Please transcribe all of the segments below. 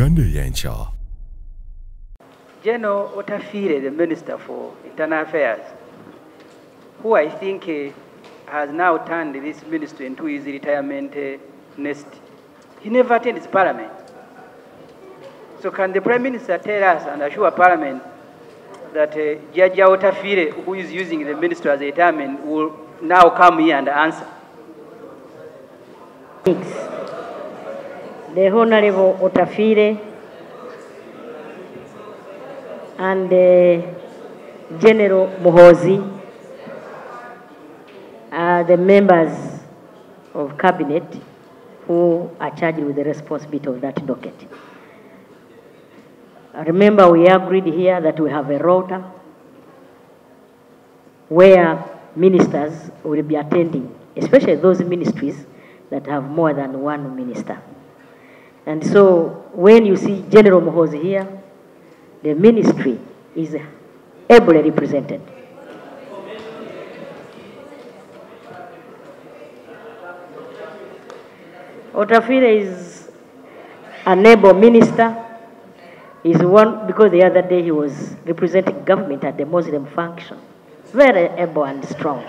Uganda y'enkya. General Otafire, the Minister for Internal Affairs, who I think has now turned this ministry into his retirement nest, he never attends Parliament. So can the Prime Minister tell us and assure Parliament that Judge Otafire, who is using the ministry as a retirement, will now come here and answer? The Honorable Otafire and General Muhoozi are the members of Cabinet who are charged with the responsibility of that docket. Remember, we agreed here that we have a rota where ministers will be attending, especially those ministries that have more than one minister. And so when you see General Muhoozi here, the ministry is ably represented. Otafire is an able minister. He's one, because the other day he was representing government at the Muslim function. Very able and strong.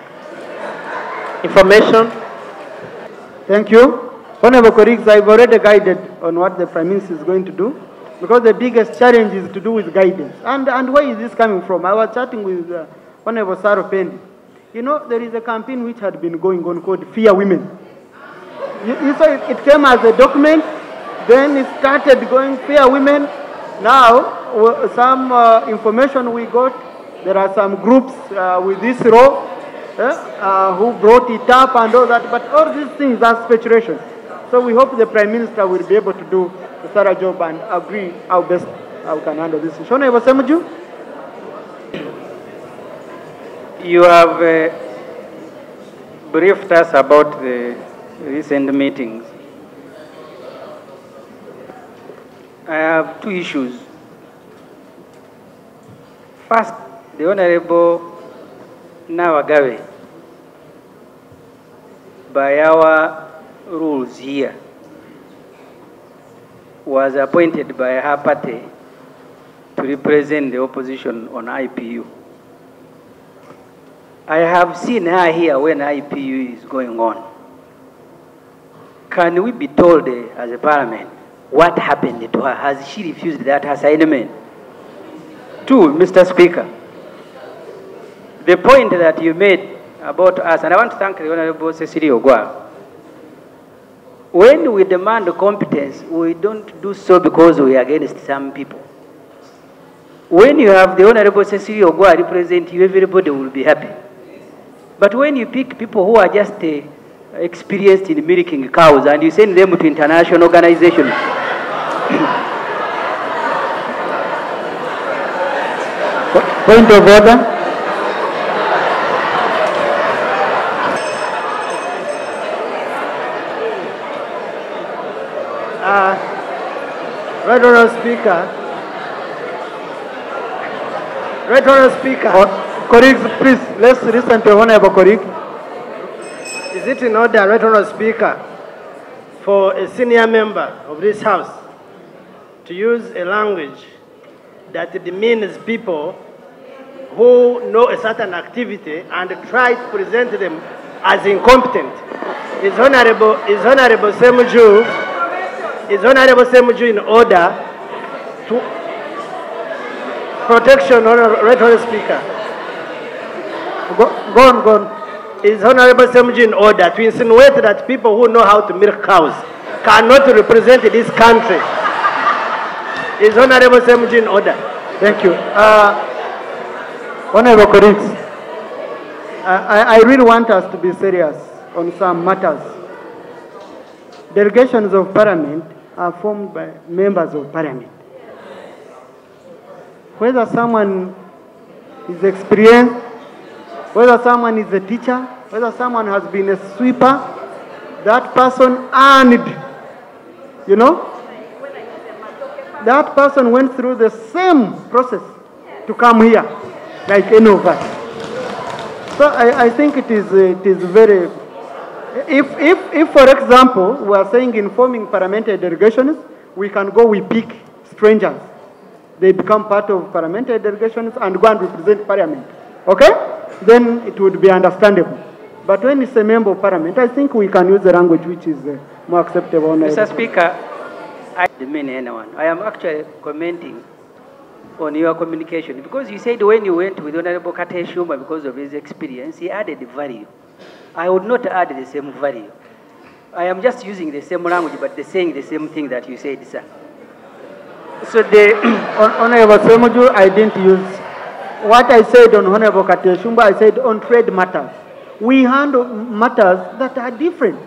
Information. Thank you. Honorable colleagues, I've already guided on what the Prime Minister is going to do, because the biggest challenge is to do with guidance. And where is this coming from? I was chatting with Honorable Saro Pendi. You know, there is a campaign which had been going on called Fear Women. You saw it came as a document, then it started going Fear Women. Now, some information we got, there are some groups with this role who brought it up and all that, but all these things are speculation. So we hope the Prime Minister will be able to do a thorough job and agree how best we can handle this issue. Ssemujju? You have briefed us about the recent meetings. I have two issues. First, the Honorable Nawagawe, by our rules here, was appointed by her party to represent the opposition on IPU. I have seen her here when IPU is going on. Can we be told as a parliament what happened to her? Has she refused that assignment? Two, Mr. Speaker, the point that you made about us, and I want to thank the Honorable Cecilia Ogwa. When we demand competence, we don't do so because we are against some people. When you have the Honorable Cecilia Ogwa represent you, everybody will be happy. But when you pick people who are just experienced in milking cows and you send them to international organizations, Point of order. Right Honourable Speaker. Right Honourable Speaker. Colleagues, please, let's listen to Honourable colleague. Is it in order, Right Honourable Speaker, for a senior member of this House to use a language that demeans people who know a certain activity and try to present them as incompetent? Is Honourable Ssemujju in order to protection, Right Honourable Speaker? Go on. Is Honourable Ssemujju in order to insinuate that people who know how to milk cows cannot represent this country? Is Honourable Ssemujju in order? Thank you. Honourable colleagues, I really want us to be serious on some matters. Delegations of Parliament are formed by members of Parliament. Whether someone is experienced, whether someone is a teacher, whether someone has been a sweeper, that person earned, you know, that person went through the same process to come here, like any of us. So I think it is very, if for example, we are saying in forming parliamentary delegations, we can go, we pick strangers. They become part of parliamentary delegations and go and represent parliament. Okay? Then it would be understandable. But when it's a member of parliament, I think we can use the language which is more acceptable. Mr. Speaker, I don't mean anyone. I am actually commenting on your communication because you said when you went with Honorable Kate Shuma because of his experience, he added value. I would not add the same value. I am just using the same language, but they're saying the same thing that you said, sir. So the Honorable Ssemujju, I didn't use what I said on Honorable Kate Shuma. I said on trade matters. We handle matters that are different.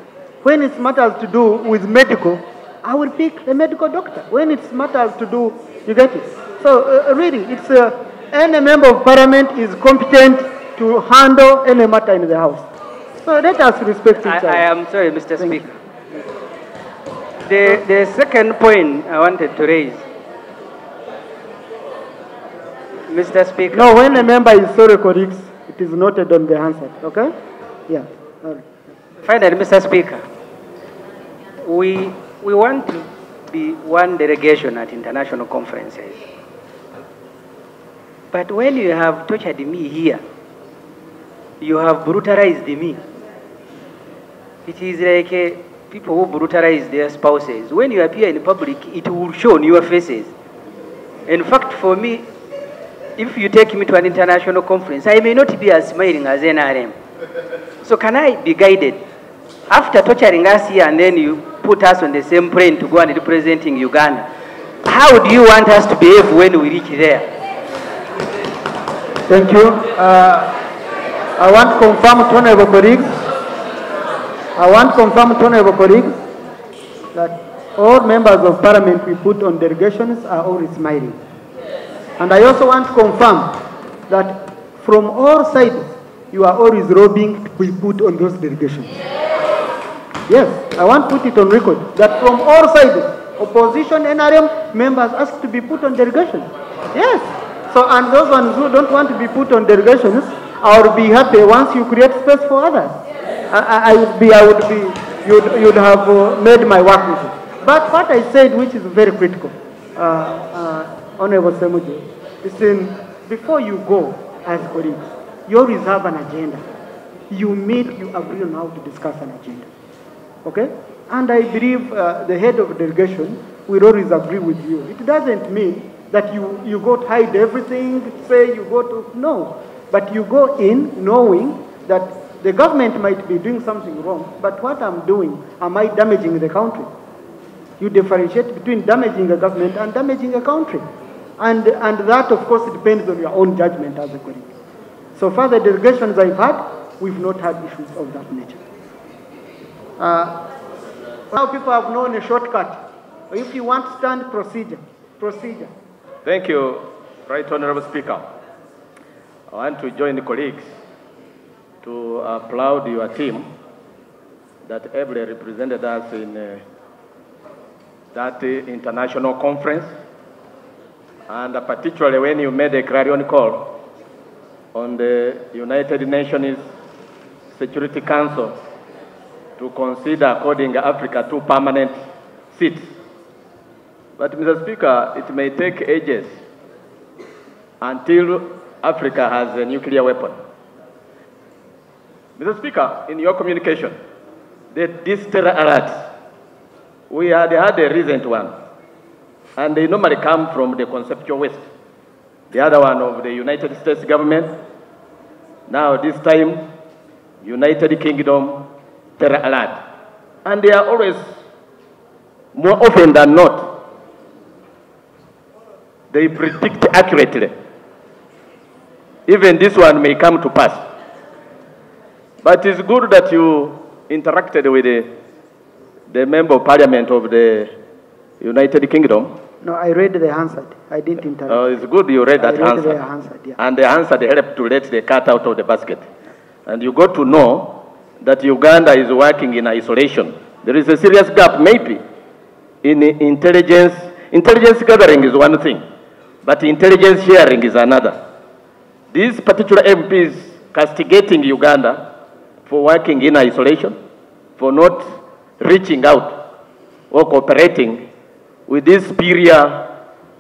When it's matters to do with medical, I will pick a medical doctor. When it's matters to do, you get it? So really, it's any member of parliament is competent to handle any matter in the house. So let us respect each other. I am sorry, Mr. Speaker. The second point I wanted to raise, Mr. Speaker. No, when a member is sorry, colleagues, it is noted on the answer. Okay? Yeah. All right. Finally, Mr. Speaker, we want to be one delegation at international conferences. But when you have tortured me here, you have brutalized me. It is like people who brutalize their spouses. When you appear in public, it will show on your faces. In fact, for me, if you take me to an international conference, I may not be as smiling as NRM. So can I be guided? After torturing us here and then you put us on the same plane to go and representing Uganda, how do you want us to behave when we reach there? Thank you. I want to confirm to honorable colleagues. That all members of parliament we put on delegations are always smiling. And I also want to confirm that from all sides, you are always robbing to be put on those delegations. Yes, I want to put it on record that from all sides, opposition, NRM members ask to be put on delegations. Yes. So, and those ones who don't want to be put on delegations, I would be happy once you create space for others. You'd have made my work with it. But what I said, which is very critical, Honorable Ssemujju, listen, before you go as colleagues, you always have an agenda. You meet, you agree on how to discuss an agenda. Okay? And I believe the head of the delegation will always agree with you. It doesn't mean that you go to hide everything, say you go to, no. But you go in knowing that the government might be doing something wrong, but what I'm doing, am I damaging the country? You differentiate between damaging a government and damaging a country. And that, of course, depends on your own judgment as a colleague. So far, the delegations I've had, we've not had issues of that nature. Now people have known a shortcut. If you want stand procedure. Thank you, Right Honorable Speaker. I want to join the colleagues to applaud your team that ably represented us in that international conference, and particularly when you made a clarion call on the United Nations Security Council to consider according Africa 2 permanent seats. But, Mr. Speaker, it may take ages until Africa has a nuclear weapon. Mr. Speaker, in your communication, this terror alert, we had a recent one, and they normally come from the conceptual West. The other one of the United States government. Now, this time, United Kingdom terror alert. And they are always, more often than not, they predict accurately. Even this one may come to pass. But it's good that you interacted with the member of parliament of the United Kingdom. No, I read the answer. I didn't interact. It's good you read that answer. The answer, yeah. And the answer helped to let the cat out of the basket. And you got to know that Uganda is working in isolation. There is a serious gap, maybe, in intelligence. Intelligence gathering is one thing, but intelligence sharing is another. This particular MP is castigating Uganda for working in isolation, for not reaching out or cooperating with these superior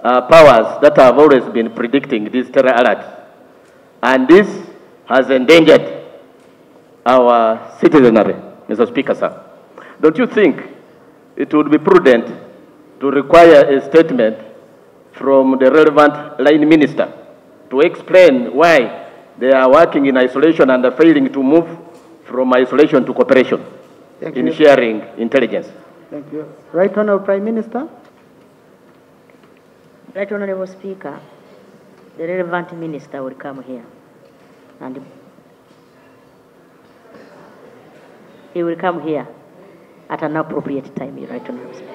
powers that have always been predicting these terror alerts. And this has endangered our citizenry, Mr. Speaker, sir. Don't you think it would be prudent to require a statement from the relevant line minister to explain why they are working in isolation and are failing to move from isolation to cooperation in sharing intelligence? Thank you. Right Honourable Prime Minister. Right Honourable Speaker, the relevant minister will come here and he will come here at an appropriate time, Right Honourable Speaker.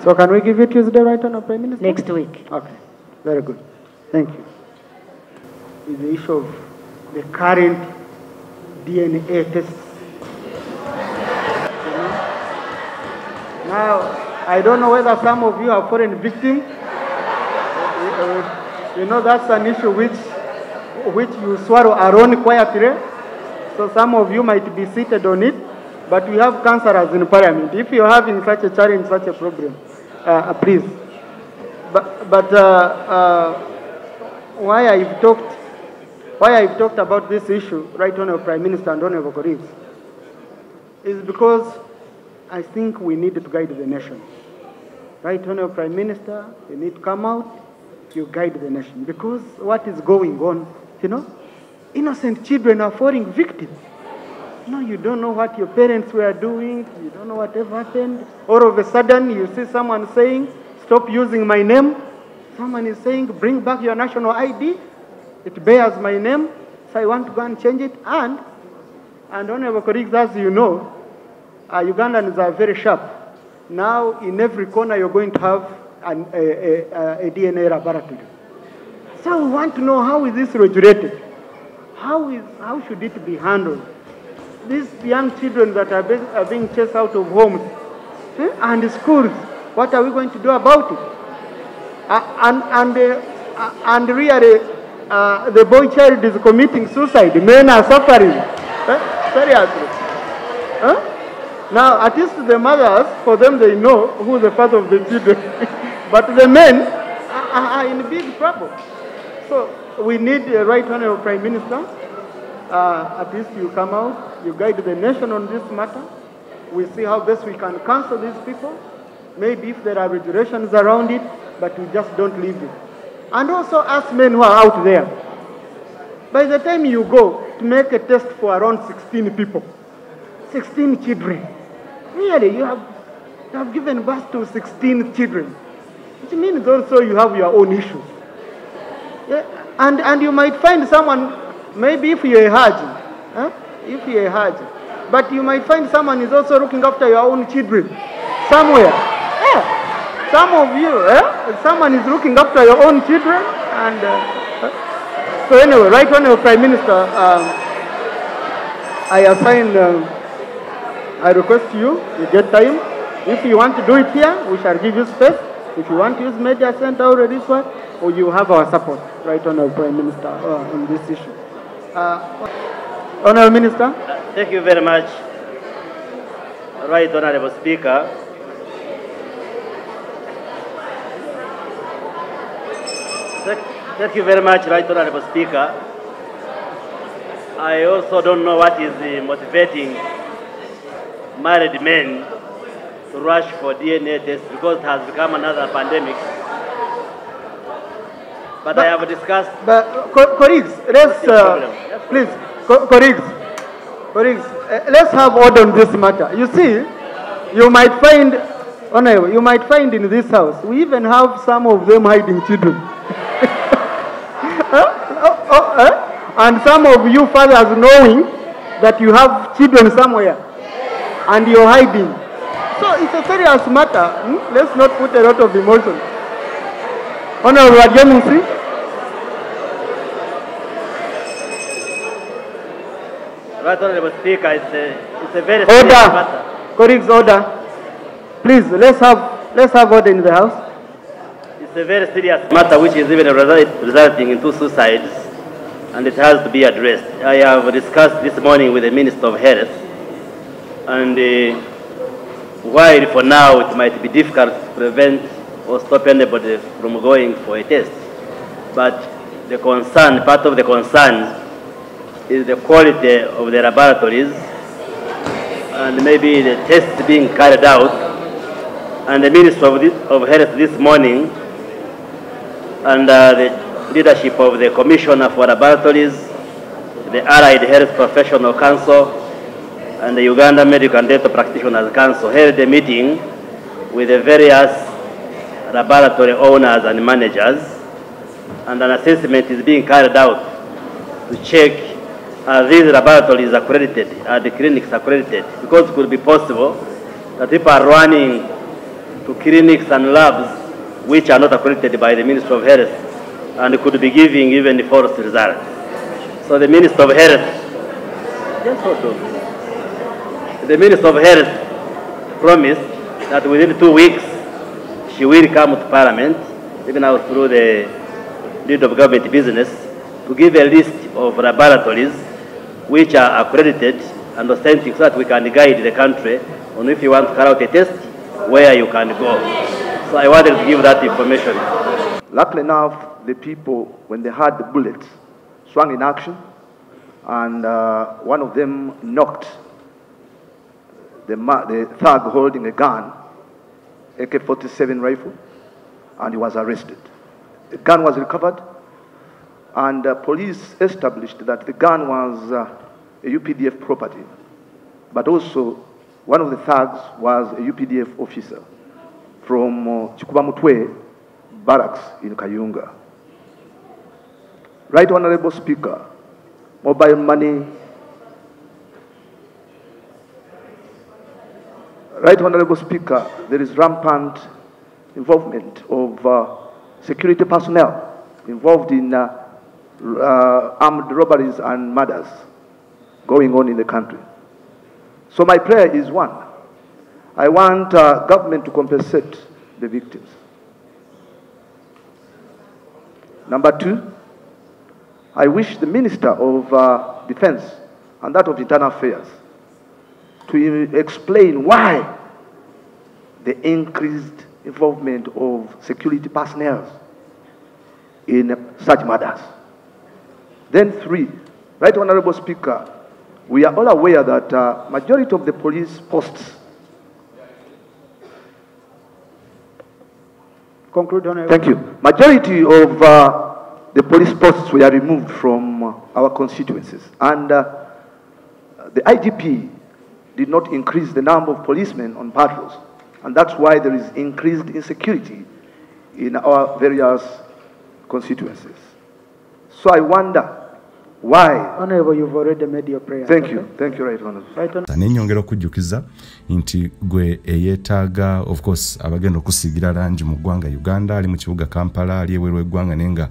So can we give it Tuesday, Right Honourable Prime Minister? Next week. Okay, very good. Thank you. Is the issue of the current DNA tests. Now, I don't know whether some of you are foreign victims. That's an issue which you swallow alone quietly. So some of you might be seated on it, but we have councillors in Parliament. If you're having such a challenge, such a problem, please. But why I've talked about this issue, Right Honourable Prime Minister and Honourable colleagues, is because I think we need to guide the nation. Right Honourable Prime Minister, you need to come out, you guide the nation. Because what is going on, innocent children are falling victims. You don't know what your parents were doing, you don't know whatever happened. All of a sudden, you see someone saying, stop using my name. Someone is saying, bring back your national ID. It bears my name, so I want to go and change it. And honourable colleagues, as you know, Ugandans are very sharp. Now, in every corner, you're going to have a DNA laboratory. So we want to know, how is this regulated? How should it be handled? These young children that are being chased out of homes and schools, what are we going to do about it? And really, the boy child is committing suicide. Men are suffering. Seriously. Now, at least the mothers, for them, they know who the father of the children. But the men are in big trouble. So we need the Right Honourable Prime Minister. At least you come out, you guide the nation on this matter. We see how best we can counsel these people. Maybe if there are regulations around it, but we just don't leave it. And also ask men who are out there. By the time you go to make a test for around 16 people, 16 children, really, you have given birth to 16 children. Which means also you have your own issues. Yeah? And you might find someone, maybe if you're a Haji, but you might find someone is also looking after your own children somewhere. Yeah. Some of you, someone is looking after your own children. And so anyway, Right Honourable Prime Minister, I request you get time. If you want to do it here, we shall give you space. If you want to use media center or this one, or you have our support, Right Honourable Prime Minister, on this issue. Honourable Minister. Thank you very much, Right Honourable Speaker. Thank you very much, Right Honourable Speaker. I also don't know what is motivating married men to rush for DNA tests, because it has become another pandemic. But I have discussed... But, colleagues, let's, please, colleagues, let's have order on this matter. You see, you might find in this house, we even have some of them hiding children. And some of you fathers knowing that you have children somewhere and you're hiding. So it's a serious matter. Let's not put a lot of emotion. Honourable Gavumenti. Right, Honourable Speaker, it's a very serious matter. Colleagues, order. Please, let's have order in the house. It's a very serious matter which is even resulting in 2 suicides, and it has to be addressed. I have discussed this morning with the Minister of Health, and while for now it might be difficult to prevent or stop anybody from going for a test. But the concern, part of the concern, is the quality of the laboratories and maybe the tests being carried out. And the Minister of Health this morning, under the leadership of the Commissioner for Laboratories, the Allied Health Professional Council, and the Uganda Medical and Dental Practitioners Council, held a meeting with the various laboratory owners and managers, and an assessment is being carried out to check are these laboratories accredited, are the clinics accredited, because it could be possible that people are running to clinics and labs which are not accredited by the Minister of Health and could be giving even false results. So the Minister of Health, the Minister of Health promised that within 2 weeks she will come to Parliament, even now through the lead of government business, to give a list of laboratories which are accredited and authentic so that we can guide the country on if you want to carry out a test, where you can go. So I wanted to give that information. Luckily enough, the people, when they heard the bullets, swung in action, and one of them knocked the thug holding a gun, AK-47 rifle, and he was arrested. The gun was recovered, and police established that the gun was a UPDF property, but also one of the thugs was a UPDF officer from Chikubamutwe barracks in Kayunga. Right Honorable Speaker, mobile money. Right Honorable Speaker, there is rampant involvement of security personnel involved in armed robberies and murders going on in the country. So my prayer is one, I want government to compensate the victims. Number two, I wish the Minister of Defense and that of Internal Affairs to explain why the increased involvement of security personnel in such matters. Then three, Right Honorable Speaker, we are all aware that majority of the police posts. Conclude, Honorable. Thank you. Majority of the police posts were removed from our constituencies, and the IGP did not increase the number of policemen on patrols, and that's why there is increased insecurity in our various constituencies. So I wonder why. Honorable, you've already made your prayer. Thank you. Thank you, Right Honorable. Right Honorable. Nenyongera okujjukiza nti gwe eyetaaga of course abagenda okusigira langi mu ggwanga Uganda ali mu kibuga Kampala ali eweru eggwanga nenga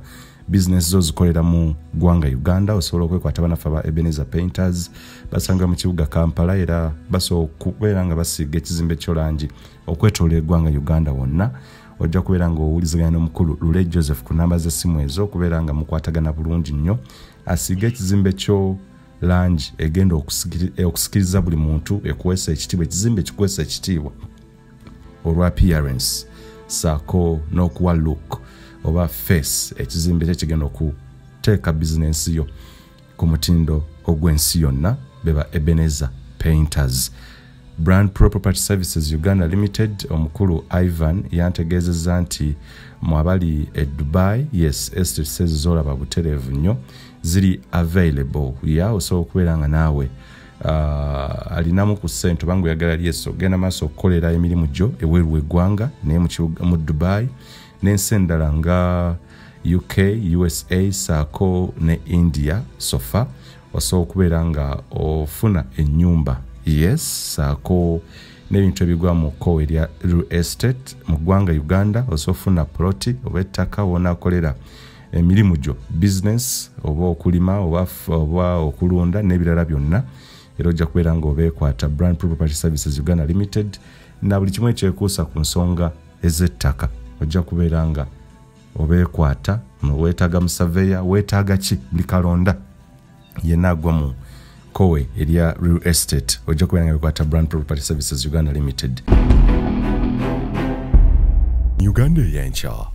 business zo zikolera mu ggwanga Uganda osobola okwekwata banafa ba Ebenezer Painters basanga mu kibuga Kampala era baso kubeera nga basiga ekizimbe ky'olangi okwetoola eggwanga Uganda wonna ojja kubeera nga owuliziganya n'omukulu Lule Joseph ku namba z'essimu ezo okubeera nga mukwatagana bulungi nnyo asiga ekizimbe kyo langi egenda okusikiriza buli muntu ekuweesa ekitiibwa ekizimbe kikuweesa ekitiibwa olwa appearance saako n'okuwa look oba face ekizimbe ekigenda okuteeka bizinensi yo ku mutindo ogw'ensi yonna beba Ebenezer Painters. Brand Pro Property Services Uganda Limited omukulu Ivan yantegeezezza nti mwabali Dubai yes estate says zolaba buterevu nnyo ziri available ya osobola okubeera nga naawe alinamu ku ssente bangu yagala lyeso genda maaso okukolera emirimu gyo eweeru eggwanga naye mu Dubai n'ensi endala nga UK, USA, saako ne India sofa osobola okubeera nga ofuna ennyumba yes saako n'ebintu ebigwa mu kkowe erya real estate mu ggwanga Uganda osobola ofuna ploti oba ettaka wonaakolera emirimu gyo business oba okulima oba okulunda n'ebirala byonna era ojja kubeera nga obeekwata Brand Property Services Uganda Limited na buli kimu ekyekuusa ku nsonga ez'ettaka ojja kubeera nga obeekwata weetaaga musaveya weetaaga ki buli kalonda yenna agwa mu kowe erya real estate ojja kubeera nga beekwata Brand Property Services Uganda Limited. Uganda ey'enkya.